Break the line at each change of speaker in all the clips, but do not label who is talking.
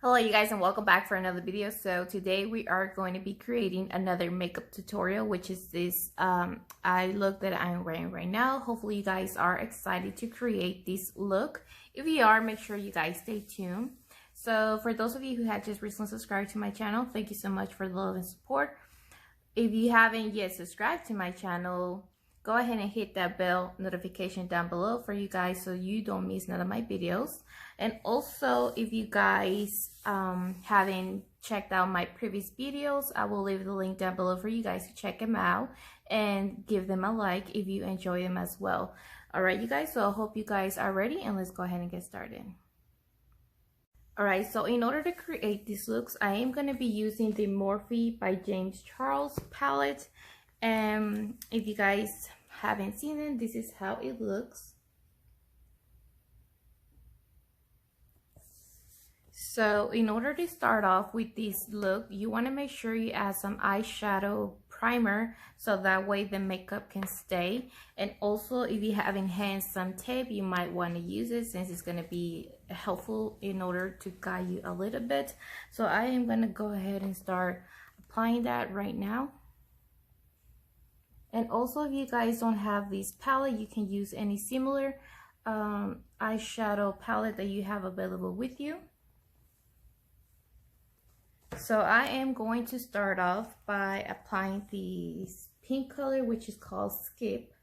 Hello you guys, and welcome back for another video. So today we are going to be creating another makeup tutorial, which is this eye look that I'm wearing right now. Hopefully you guys are excited to create this look. If you are, make sure you guys stay tuned. So for those of you who had just recently subscribed to my channel, thank you so much for the love and support. If you haven't yet subscribed to my channel, go ahead and hit that bell notification down below for you guys so you don't miss none of my videos. And also, if you guys haven't checked out my previous videos, I will leave the link down below for you guys to check them out and give them a like if you enjoy them as well. All right, you guys, so I hope you guys are ready, and let's go ahead and get started. All right, so in order to create these looks, I am going to be using the Morphe by James Charles palette. And if you guys haven't seen it, this is how it looks. So in order to start off with this look, you want to make sure you add some eyeshadow primer so that way the makeup can stay. And also, if you have enhanced some tape, you might want to use it since it's going to be helpful in order to guide you a little bit. So I am going to go ahead and start applying that right now. And also, if you guys don't have this palette, you can use any similar eyeshadow palette that you have available with you. So I am going to start off by applying this pink color, which is called Skip.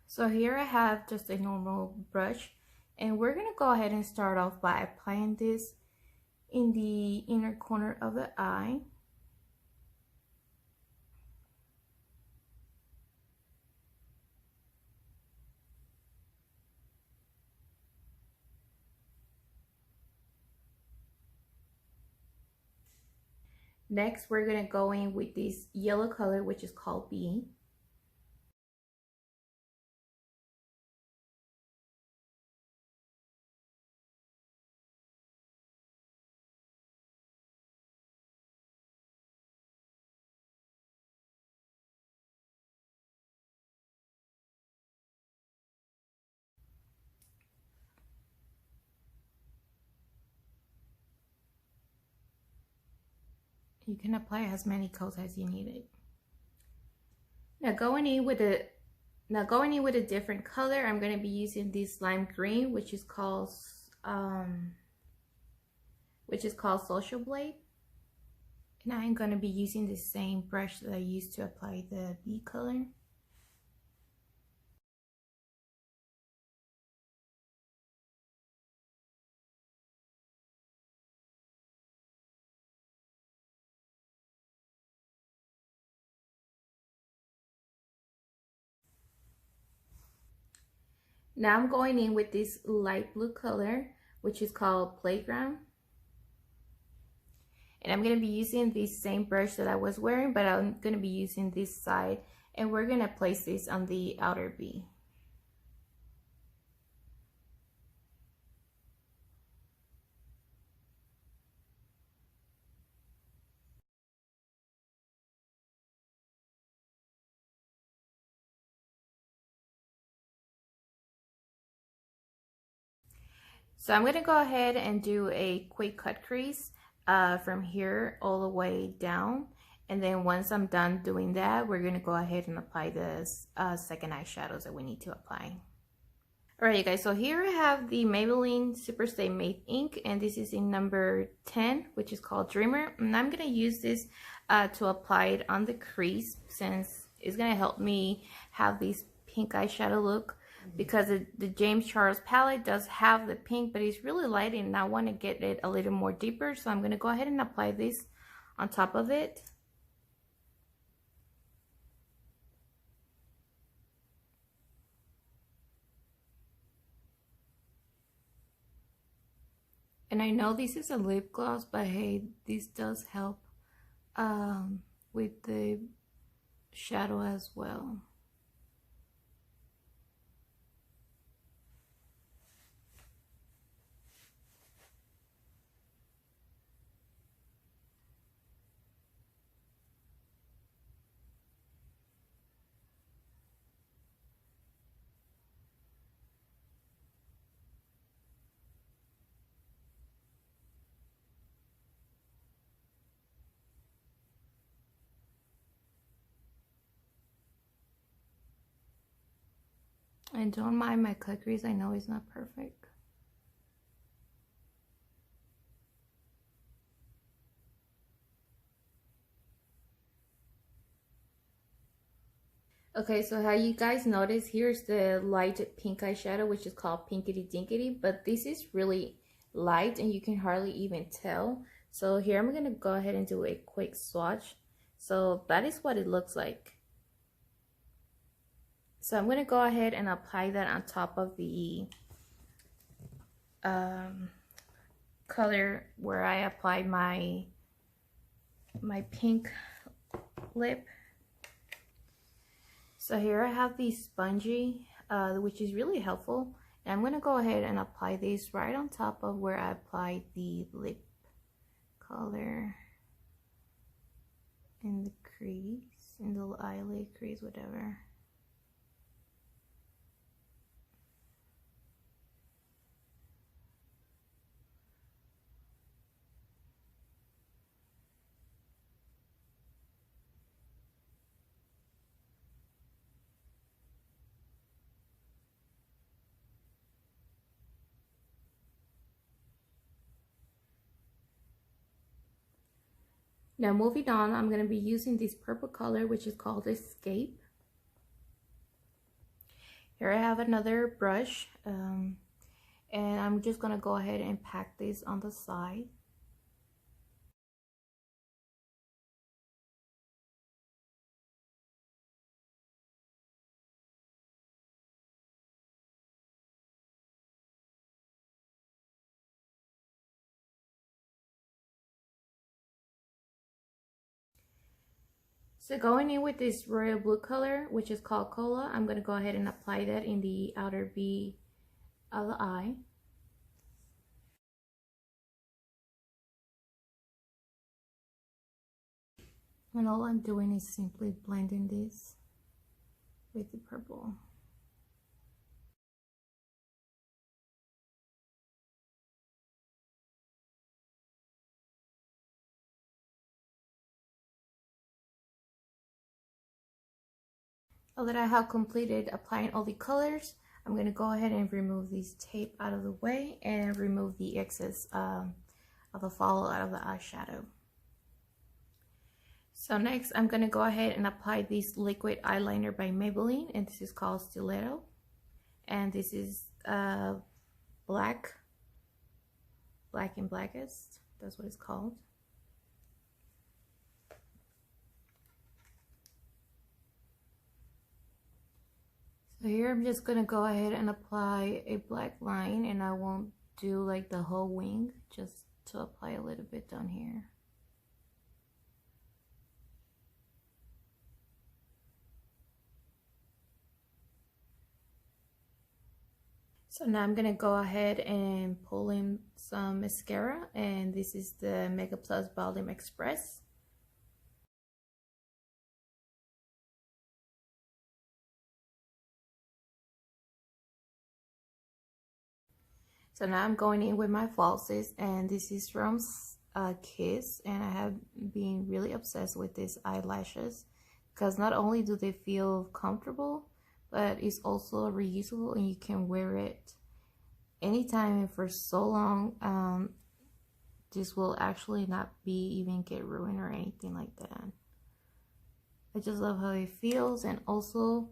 So here I have just a normal brush, and we're going to go ahead and start off by applying this in the inner corner of the eye. Next, we're going to go in with this yellow color, which is called B. You can apply as many coats as you need it. Now going in with a different color, I'm going to be using this lime green, which is called Social Blade. And I'm going to be using the same brush that I used to apply the B color. Now I'm going in with this light blue color, which is called Playground. And I'm going to be using this same brush that I was wearing, but I'm going to be using this side, and we're going to place this on the outer B. So I'm going to go ahead and do a quick cut crease from here all the way down. And then once I'm done doing that, we're going to go ahead and apply the second eyeshadows that we need to apply. Alright, you guys, so here I have the Maybelline Superstay Matte Ink, and this is in number 10, which is called Dreamer. And I'm going to use this to apply it on the crease, since it's going to help me have this pink eyeshadow look. Because the James Charles palette does have the pink, but it's really light and I want to get it a little more deeper. So I'm going to go ahead and apply this on top of it. And I know this is a lip gloss, but hey, this does help with the shadow as well. And don't mind my cut crease, I know it's not perfect. Okay, so how you guys notice, here's the light pink eyeshadow, which is called Pinkity Dinkity, but this is really light and you can hardly even tell. So here I'm gonna go ahead and do a quick swatch. So that is what it looks like. So I'm gonna go ahead and apply that on top of the color where I applied my pink lip. So here I have the spongy, which is really helpful. And I'm going to go ahead and apply this right on top of where I applied the lip color in the crease, in the eyelid crease, whatever. Now moving on, I'm going to be using this purple color, which is called Escape. Here I have another brush, and I'm just going to go ahead and pack this on the side. So going in with this royal blue color, which is called Cola, I'm going to go ahead and apply that in the outer V of the eye. And all I'm doing is simply blending this with the purple. Now that I have completed applying all the colors, I'm going to go ahead and remove this tape out of the way and remove the excess of the follow out of the eyeshadow. So next I'm going to go ahead and apply this liquid eyeliner by Maybelline, and this is called Stiletto, and this is black and blackest, that's what it's called. So here I'm just gonna go ahead and apply a black line, and I won't do like the whole wing, just to apply a little bit down here. So now I'm gonna go ahead and pull in some mascara, and this is the Mega Plus Volume Express. So now I'm going in with my falsies, and this is from Kiss, and I have been really obsessed with these eyelashes because not only do they feel comfortable, but it's also reusable and you can wear it anytime and for so long. This will actually not even get ruined or anything like that. I just love how it feels, and also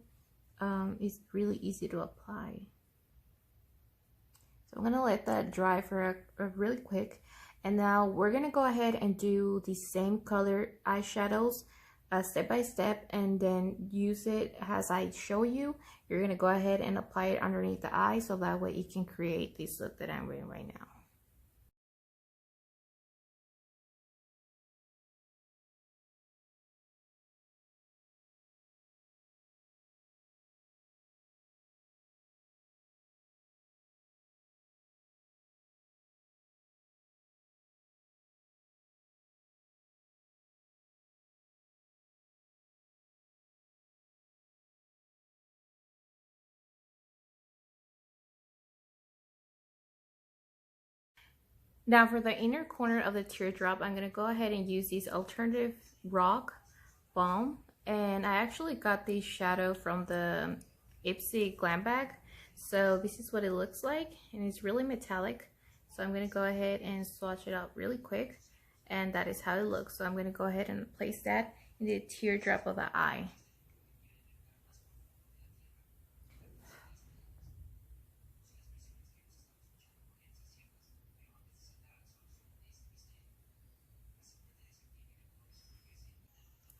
it's really easy to apply. So I'm gonna let that dry for a really quick, and now we're gonna go ahead and do the same color eyeshadows step by step, and then use it as I show you. You're gonna go ahead and apply it underneath the eye, so that way it can create this look that I'm wearing right now. Now for the inner corner of the teardrop, I'm going to go ahead and use this Alternative Rock Balm. And I actually got this shadow from the Ipsy Glam Bag. So this is what it looks like, and it's really metallic. So I'm going to go ahead and swatch it out really quick, and that is how it looks. So I'm going to go ahead and place that in the teardrop of the eye.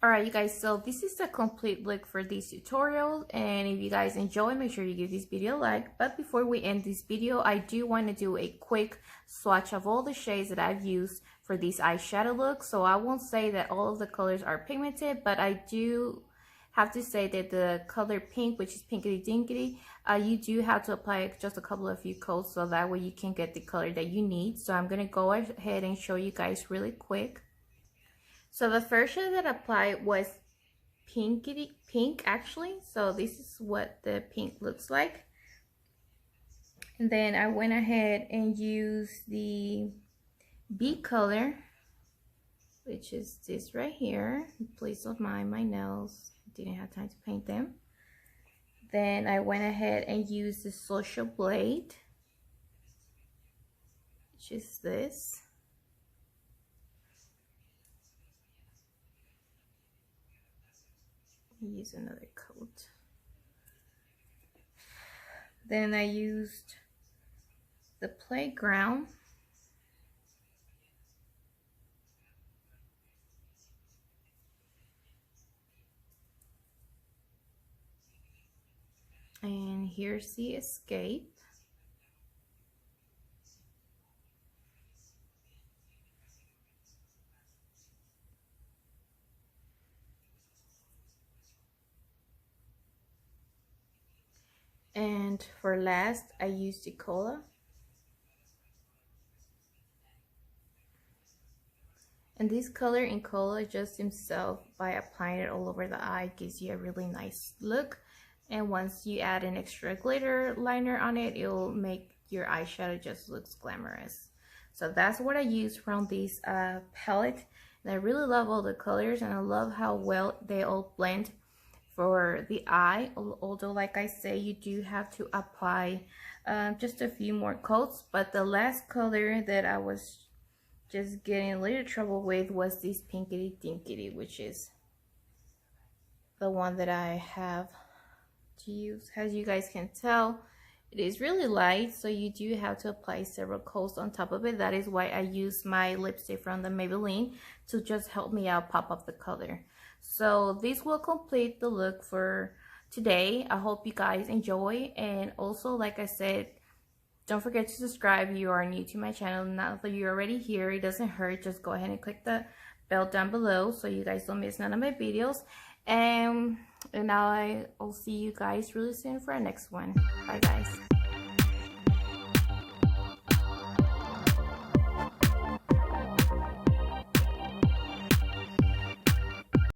Alright you guys, so this is the complete look for this tutorial, and if you guys enjoy, make sure you give this video a like. But before we end this video, I do want to do a quick swatch of all the shades that I've used for this eyeshadow look. So I won't say that all of the colors are pigmented, but I do have to say that the color pink, which is Pinkity Dinkity, you do have to apply just a couple of few coats so that way you can get the color that you need. So I'm going to go ahead and show you guys really quick. So the first shade that I applied was pink actually. So this is what the pink looks like. And then I went ahead and used the B color, which is this right here. Please don't mind my nails. Didn't have time to paint them. Then I went ahead and used the Social Blade, which is this. Use another coat. Then I used the Playground, and here's the Escape. And for last, I used the Cola. And this color in Cola just himself, by applying it all over the eye, gives you a really nice look. And once you add an extra glitter liner on it, it will make your eyeshadow just looks glamorous. So that's what I use from this palette. And I really love all the colors, and I love how well they all blend for the eye. Although, like I say, you do have to apply just a few more coats. But the last color that I was just getting a little trouble with was this Pinkity Dinkity, which is the one that I have to use. As you guys can tell, it is really light, so you do have to apply several coats on top of it. That is why I use my lipstick from the Maybelline to just help me out pop up the color. So this will complete the look for today. I hope you guys enjoy, and also, like I said, don't forget to subscribe if you are new to my channel. Now that you're already here, it doesn't hurt. Just go ahead and click the bell down below so you guys don't miss none of my videos. And now I'll see you guys really soon for our next one. Bye guys.